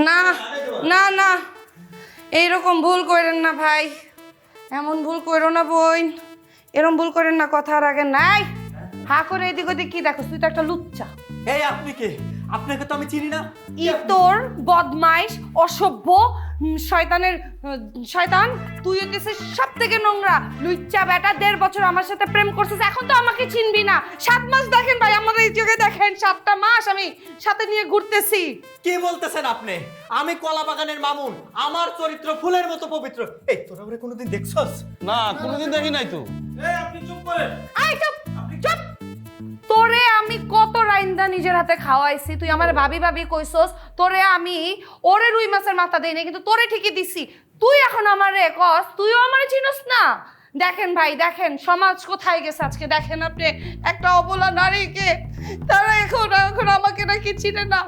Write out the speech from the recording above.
না না না, এইরকম ভুল করেন না ভাই, এমন ভুল করো না বোন, এরকম ভুল করেন না। কথার আগে নাই হা করে এদিক ওদিক কি দেখো, তুই তো একটা লুচ্চা। এই আপনি কে? আপনাকে তো আমি চিনি না। তোর বদমাইশ অসভ্য শয়তানের শয়তান, তুই হইতেছিস সব থেকে নোংরা লুচ্চা বেটা। 1.5 বছর আমার সাথে প্রেম করছিস, এখন তো আমাকে চিনবি না। 7 মাস দেখেন ভাই, আমার এই জায়গায় দেখেন 7টা মাস আমি সাথে নিয়ে ঘুরতেছি। কি বলতেছেন আপনি? আমি কলা বাগানের মামুন, আমার চরিত্র ফুলের মতো পবিত্র। এই তোরা ওরে কোনোদিন দেখছস? না, কোনোদিন দেখি নাই তো। আই চুপ চুপ। তোরে আমি কত রাইন্দা নিজের হাতে খাওয়াইছি, তুই আমার ভাবি ভাবি কইছস। তোরে আমি ওরে রুই মাছের মাথা দেই না, কিন্তু তোরে ঠিকই দিছি। তুই এখন আমারে কস, তুইও আমারে চিনস না। দেখেন ভাই দেখেন সমাজ কোথায় গেছে আজকে। দেখেন আপনি একটা অবলা নারীকে, তারা এখন আমাকে নাকি চিনে না।